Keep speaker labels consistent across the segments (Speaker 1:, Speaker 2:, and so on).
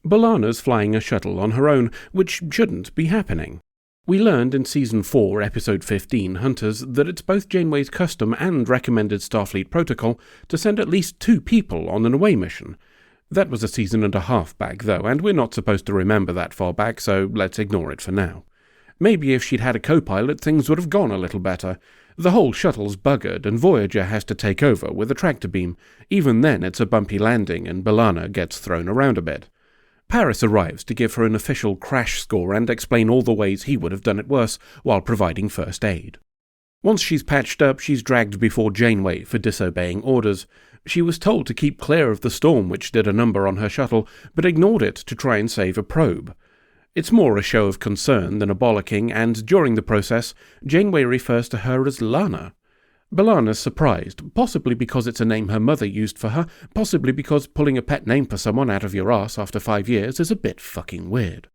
Speaker 1: B'Elanna's flying a shuttle on her own, which shouldn't be happening. We learned in Season 4, Episode 15, Hunters, that it's both Janeway's custom and recommended Starfleet protocol to send at least 2 people on an away mission. That was a season and a half back, though, and we're not supposed to remember that far back, so let's ignore it for now. Maybe if she'd had a co-pilot, things would have gone a little better. The whole shuttle's buggered, and Voyager has to take over with a tractor beam. Even then, it's a bumpy landing, and B'Elanna gets thrown around a bit. Paris arrives to give her an official crash score and explain all the ways he would have done it worse, while providing first aid. Once she's patched up, she's dragged before Janeway for disobeying orders. She was told to keep clear of the storm which did a number on her shuttle, but ignored it to try and save a probe. It's more a show of concern than a bollocking, and during the process, Janeway refers to her as Lana. B'Elanna's surprised, possibly because it's a name her mother used for her, possibly because pulling a pet name for someone out of your arse after 5 years is a bit fucking weird.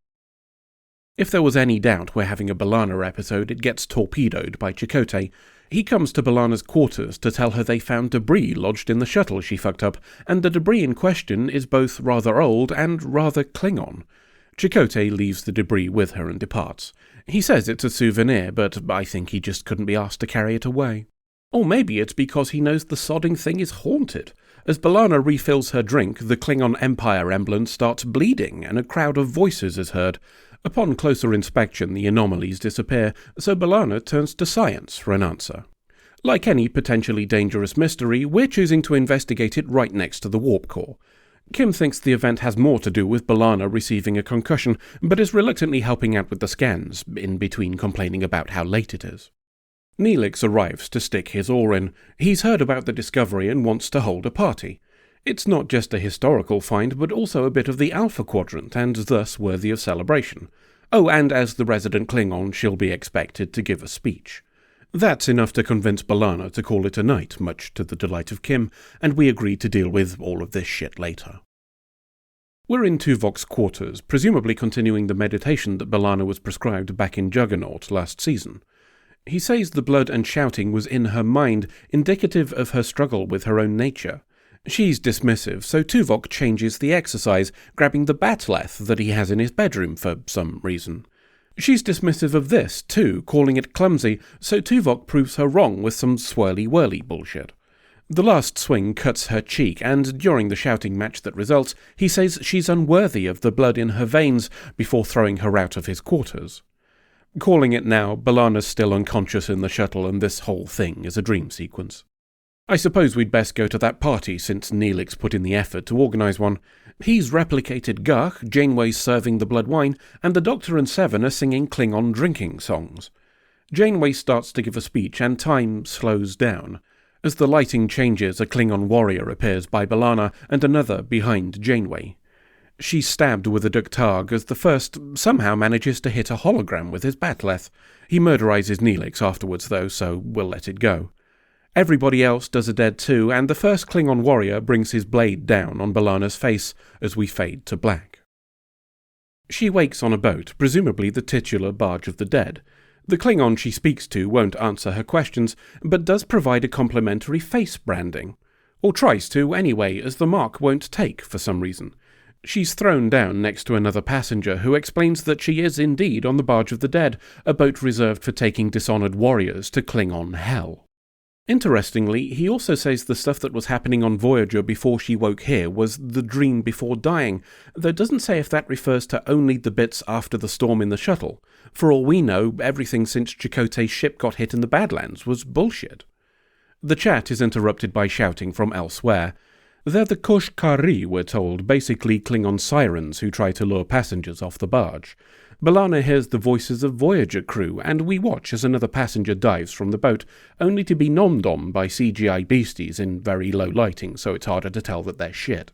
Speaker 1: If there was any doubt we're having a B'Elanna episode, it gets torpedoed by Chakotay. He comes to B'Elanna's quarters to tell her they found debris lodged in the shuttle she fucked up, and the debris in question is both rather old and rather Klingon. Chakotay leaves the debris with her and departs. He says it's a souvenir, but I think he just couldn't be asked to carry it away. Or maybe it's because he knows the sodding thing is haunted. As B'Elanna refills her drink, the Klingon Empire emblem starts bleeding, and a crowd of voices is heard. Upon closer inspection, the anomalies disappear, so B'Elanna turns to science for an answer. Like any potentially dangerous mystery, we're choosing to investigate it right next to the warp core. Kim thinks the event has more to do with B'Elanna receiving a concussion, but is reluctantly helping out with the scans, in between complaining about how late it is. Neelix arrives to stick his oar in. He's heard about the discovery and wants to hold a party. It's not just a historical find, but also a bit of the Alpha Quadrant, and thus worthy of celebration. Oh, and as the resident Klingon, she'll be expected to give a speech. That's enough to convince B'Elanna to call it a night, much to the delight of Kim, and we agree to deal with all of this shit later. We're in Tuvok's quarters, presumably continuing the meditation that B'Elanna was prescribed back in Juggernaut last season. He says the blood and shouting was in her mind, indicative of her struggle with her own nature. She's dismissive, so Tuvok changes the exercise, grabbing the bat'leth that he has in his bedroom for some reason. She's dismissive of this, too, calling it clumsy, so Tuvok proves her wrong with some swirly-whirly bullshit. The last swing cuts her cheek, and during the shouting match that results, he says she's unworthy of the blood in her veins before throwing her out of his quarters. Calling it now, B'Elanna's still unconscious in the shuttle, and this whole thing is a dream sequence. I suppose we'd best go to that party, since Neelix put in the effort to organise one. He's replicated Gach, Janeway's serving the blood wine, and the Doctor and Seven are singing Klingon drinking songs. Janeway starts to give a speech, and time slows down. As the lighting changes, a Klingon warrior appears by B'Elanna, and another behind Janeway. She's stabbed with a Duktag as the first somehow manages to hit a hologram with his bat'leth. He murderises Neelix afterwards, though, so we'll let it go. Everybody else does a dead too, and the first Klingon warrior brings his blade down on B'Elanna's face as we fade to black. She wakes on a boat, presumably the titular Barge of the Dead. The Klingon she speaks to won't answer her questions, but does provide a complimentary face branding. Or tries to, anyway, as the mark won't take for some reason. She's thrown down next to another passenger who explains that she is indeed on the Barge of the Dead, a boat reserved for taking dishonoured warriors to Klingon hell. Interestingly, he also says the stuff that was happening on Voyager before she woke here was the dream before dying, though doesn't say if that refers to only the bits after the storm in the shuttle. For all we know, everything since Chakotay's ship got hit in the Badlands was bullshit. The chat is interrupted by shouting from elsewhere. They're the Kush Kari, we're told, basically Klingon sirens who try to lure passengers off the barge. B'Elanna hears the voices of Voyager crew, and we watch as another passenger dives from the boat, only to be nommed by CGI beasties in very low lighting, so it's harder to tell that they're shit.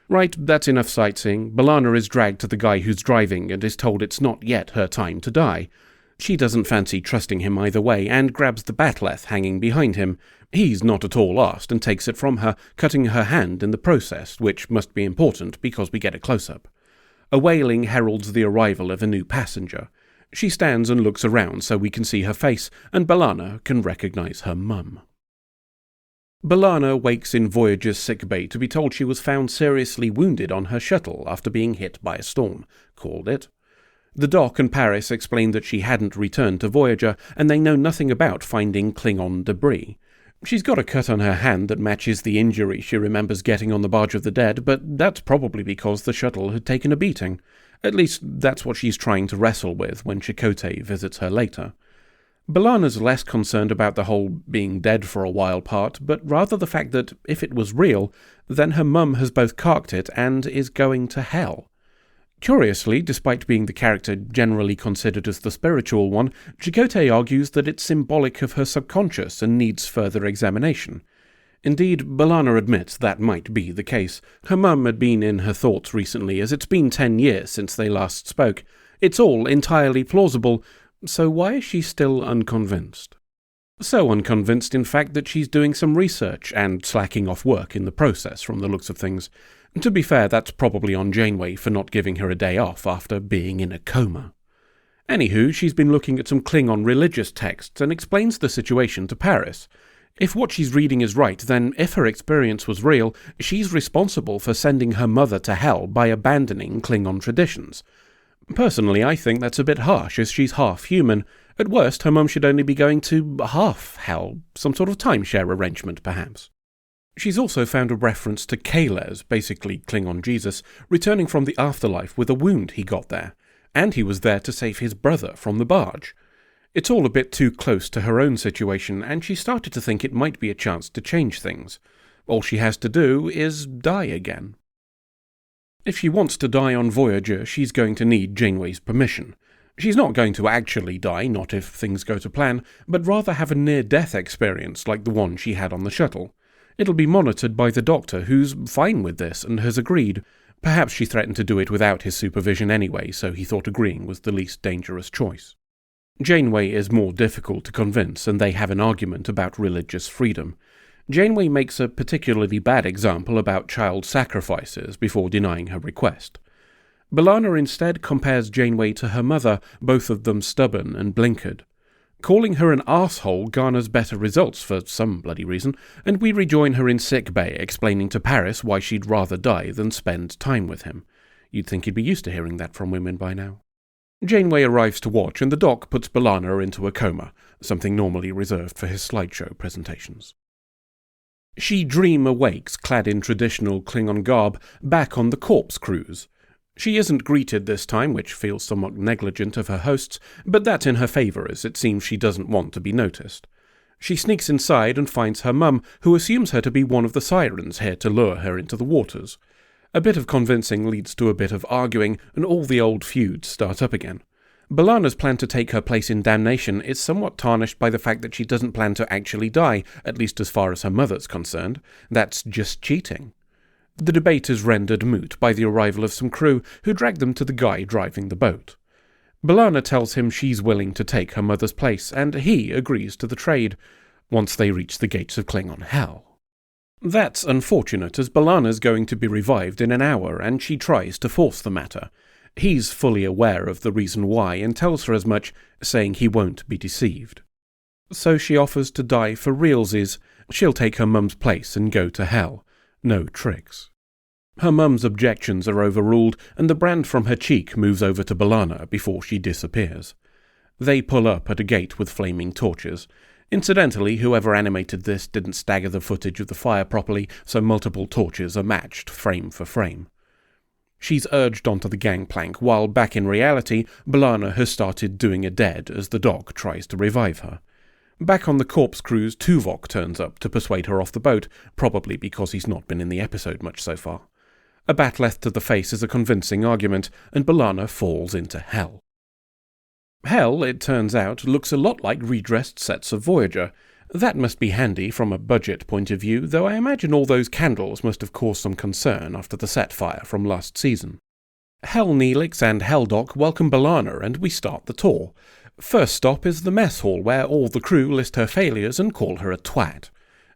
Speaker 1: Right, that's enough sightseeing. B'Elanna is dragged to the guy who's driving and is told it's not yet her time to die. She doesn't fancy trusting him either way, and grabs the bat'leth hanging behind him. He's not at all asked and takes it from her, cutting her hand in the process, which must be important because we get a close-up. A wailing heralds the arrival of a new passenger. She stands and looks around so we can see her face, and B'Elanna can recognise her mum. B'Elanna wakes in Voyager's sickbay to be told she was found seriously wounded on her shuttle after being hit by a storm. Called it. The Doc and Paris explain that she hadn't returned to Voyager, and they know nothing about finding Klingon debris. She's got a cut on her hand that matches the injury she remembers getting on the Barge of the Dead, but that's probably because the shuttle had taken a beating. At least, that's what she's trying to wrestle with when Chakotay visits her later. B'Elanna's less concerned about the whole being dead for a while part, but rather the fact that, if it was real, then her mum has both carked it and is going to hell. Curiously, despite being the character generally considered as the spiritual one, Chakotay argues that it's symbolic of her subconscious and needs further examination. Indeed, B'Elanna admits that might be the case. Her mum had been in her thoughts recently, as it's been 10 years since they last spoke. It's all entirely plausible, so why is she still unconvinced? So unconvinced, in fact, that she's doing some research and slacking off work in the process, from the looks of things. To be fair, that's probably on Janeway for not giving her a day off after being in a coma. Anywho, she's been looking at some Klingon religious texts and explains the situation to Paris. If what she's reading is right, then if her experience was real, she's responsible for sending her mother to hell by abandoning Klingon traditions. Personally, I think that's a bit harsh, as she's half human. At worst, her mum should only be going to half hell, some sort of timeshare arrangement, perhaps. She's also found a reference to Kales, basically Klingon Jesus, returning from the afterlife with a wound he got there, and he was there to save his brother from the barge. It's all a bit too close to her own situation, and she started to think it might be a chance to change things. All she has to do is die again. If she wants to die on Voyager, she's going to need Janeway's permission. She's not going to actually die, not if things go to plan, but rather have a near-death experience like the one she had on the shuttle. It'll be monitored by the Doctor, who's fine with this and has agreed. Perhaps she threatened to do it without his supervision anyway, so he thought agreeing was the least dangerous choice. Janeway is more difficult to convince, and they have an argument about religious freedom. Janeway makes a particularly bad example about child sacrifices before denying her request. B'Elanna instead compares Janeway to her mother, both of them stubborn and blinkered. Calling her an arsehole garners better results for some bloody reason, and we rejoin her in sickbay, explaining to Paris why she'd rather die than spend time with him. You'd think he'd be used to hearing that from women by now. Janeway arrives to watch, and the Doc puts B'Elanna into a coma, something normally reserved for his slideshow presentations. She dream awakes, clad in traditional Klingon garb, back on the corpse cruise. She isn't greeted this time, which feels somewhat negligent of her hosts, but that's in her favour, as it seems she doesn't want to be noticed. She sneaks inside and finds her mum, who assumes her to be one of the sirens here to lure her into the waters. A bit of convincing leads to a bit of arguing, and all the old feuds start up again. B'Elanna's plan to take her place in damnation is somewhat tarnished by the fact that she doesn't plan to actually die, at least as far as her mother's concerned. That's just cheating. The debate is rendered moot by the arrival of some crew, who drag them to the guy driving the boat. B'Elanna tells him she's willing to take her mother's place, and he agrees to the trade, once they reach the gates of Klingon hell. That's unfortunate, as B'Elanna's going to be revived in an hour, and she tries to force the matter. He's fully aware of the reason why, and tells her as much, saying he won't be deceived. So she offers to die for realsies. She'll take her mum's place and go to hell. No tricks. Her mum's objections are overruled, and the brand from her cheek moves over to B'Elanna before she disappears. They pull up at a gate with flaming torches. Incidentally, whoever animated this didn't stagger the footage of the fire properly, so multiple torches are matched frame for frame. She's urged onto the gangplank, while back in reality, B'Elanna has started doing a dead as the Doc tries to revive her. Back on the corpse cruise, Tuvok turns up to persuade her off the boat, probably because he's not been in the episode much so far. A bat'leth to the face is a convincing argument, and B'Elanna falls into hell. Hell, it turns out, looks a lot like redressed sets of Voyager. That must be handy from a budget point of view, though I imagine all those candles must have caused some concern after the set fire from last season. Hell Neelix and Hell Doc welcome B'Elanna, and we start the tour. First stop is the mess hall, where all the crew list her failures and call her a twat.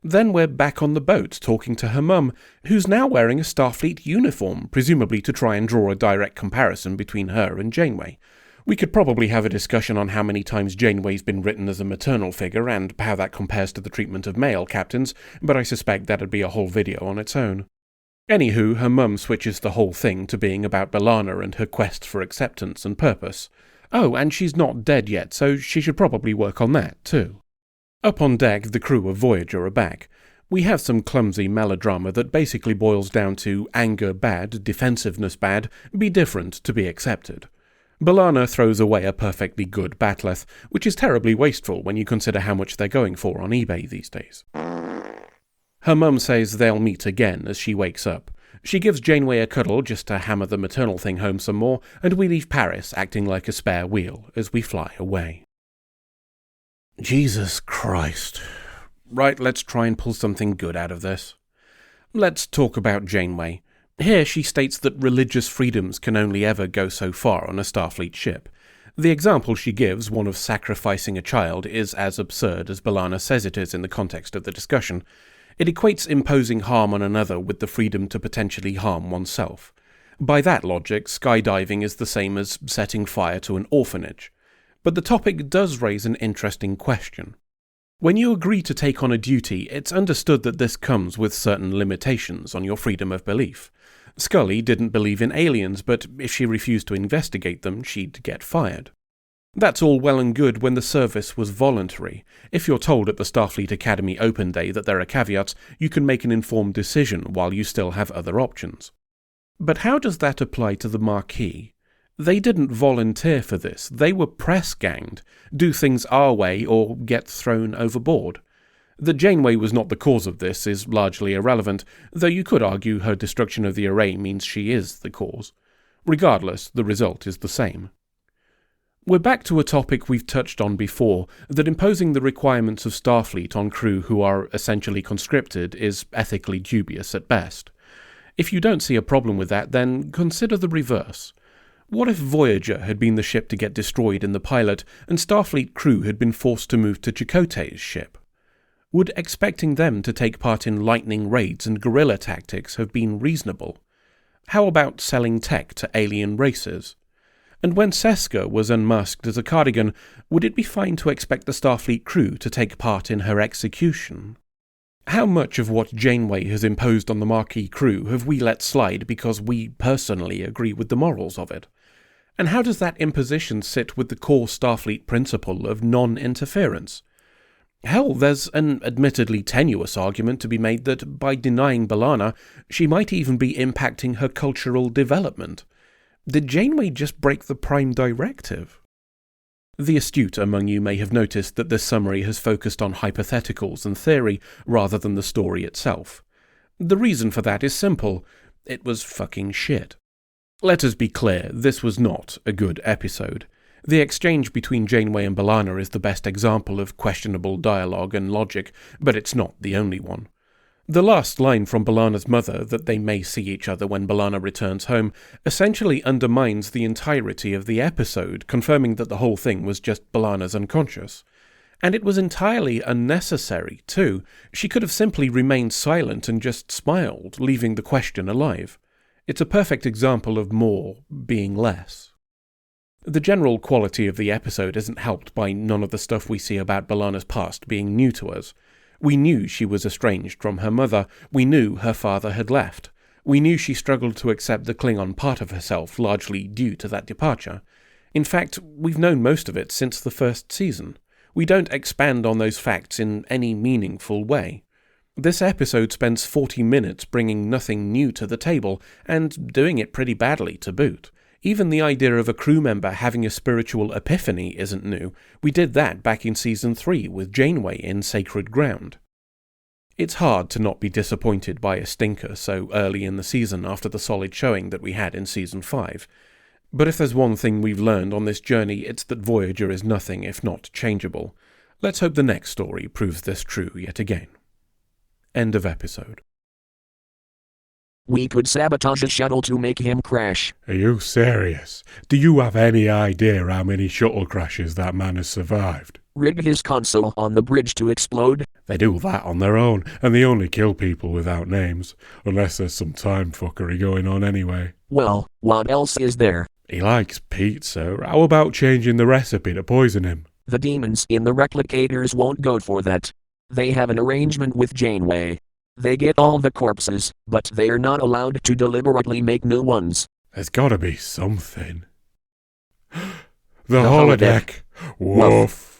Speaker 1: Then we're back on the boat talking to her mum, who's now wearing a Starfleet uniform, presumably to try and draw a direct comparison between her and Janeway. We could probably have a discussion on how many times Janeway's been written as a maternal figure and how that compares to the treatment of male captains, but I suspect that'd be a whole video on its own. Anywho, her mum switches the whole thing to being about B'Elanna and her quest for acceptance and purpose. Oh, and she's not dead yet, so she should probably work on that, too. Up on deck, the crew of Voyager are back. We have some clumsy melodrama that basically boils down to anger bad, defensiveness bad, be different to be accepted. B'Elanna throws away a perfectly good bat'leth, which is terribly wasteful when you consider how much they're going for on eBay these days. Her mum says they'll meet again as she wakes up. She gives Janeway a cuddle just to hammer the maternal thing home some more, and we leave Paris acting like a spare wheel as we fly away. Jesus Christ. Right, let's try and pull something good out of this. Let's talk about Janeway. Here she states that religious freedoms can only ever go so far on a Starfleet ship. The example she gives, one of sacrificing a child, is as absurd as B'Elanna says it is in the context of the discussion. It equates imposing harm on another with the freedom to potentially harm oneself. By that logic, skydiving is the same as setting fire to an orphanage. But the topic does raise an interesting question. When you agree to take on a duty, it's understood that this comes with certain limitations on your freedom of belief. Scully didn't believe in aliens, but if she refused to investigate them, she'd get fired. That's all well and good when the service was voluntary. If you're told at the Starfleet Academy Open Day that there are caveats, you can make an informed decision while you still have other options. But how does that apply to the Marquis? They didn't volunteer for this, they were press-ganged, do things our way or get thrown overboard. That Janeway was not the cause of this is largely irrelevant, though you could argue her destruction of the array means she is the cause. Regardless, the result is the same. We're back to a topic we've touched on before, that imposing the requirements of Starfleet on crew who are essentially conscripted is ethically dubious at best. If you don't see a problem with that, then consider the reverse. What if Voyager had been the ship to get destroyed in the pilot, and Starfleet crew had been forced to move to Chakotay's ship? Would expecting them to take part in lightning raids and guerrilla tactics have been reasonable? How about selling tech to alien races? And when Seska was unmasked as a cardigan, would it be fine to expect the Starfleet crew to take part in her execution? How much of what Janeway has imposed on the Marquis crew have we let slide because we personally agree with the morals of it? And how does that imposition sit with the core Starfleet principle of non-interference? Hell, there's an admittedly tenuous argument to be made that by denying B'Elanna, she might even be impacting her cultural development. Did Janeway just break the Prime Directive? The astute among you may have noticed that this summary has focused on hypotheticals and theory rather than the story itself. The reason for that is simple. It was fucking shit. Let us be clear, this was not a good episode. The exchange between Janeway and B'Elanna is the best example of questionable dialogue and logic, but it's not the only one. The last line from B'Elanna's mother, that they may see each other when B'Elanna returns home, essentially undermines the entirety of the episode, confirming that the whole thing was just B'Elanna's unconscious. And it was entirely unnecessary, too. She could have simply remained silent and just smiled, leaving the question alive. It's a perfect example of more being less. The general quality of the episode isn't helped by none of the stuff we see about B'Elanna's past being new to us. We knew she was estranged from her mother. We knew her father had left. We knew she struggled to accept the Klingon part of herself, largely due to that departure. In fact, we've known most of it since the first season. We don't expand on those facts in any meaningful way. This episode spends 40 minutes bringing nothing new to the table, and doing it pretty badly to boot. Even the idea of a crew member having a spiritual epiphany isn't new. We did that back in Season 3 with Janeway in Sacred Ground. It's hard to not be disappointed by a stinker so early in the season after the solid showing that we had in Season 5. But if there's one thing we've learned on this journey, it's that Voyager is nothing if not changeable. Let's hope the next story proves this true yet again. End of episode.
Speaker 2: We could sabotage a shuttle to make him crash.
Speaker 3: Are you serious? Do you have any idea how many shuttle crashes that man has survived?
Speaker 2: Rig his console on the bridge to explode.
Speaker 3: They do that on their own, and they only kill people without names, unless there's some time fuckery going on anyway.
Speaker 2: Well, what else is there?
Speaker 3: He likes pizza. How about changing the recipe to poison him?
Speaker 2: The demons in the replicators won't go for that. They have an arrangement with Janeway. They get all the corpses, but they are not allowed to deliberately make new ones.
Speaker 3: There's gotta be something. The holodeck. Woof.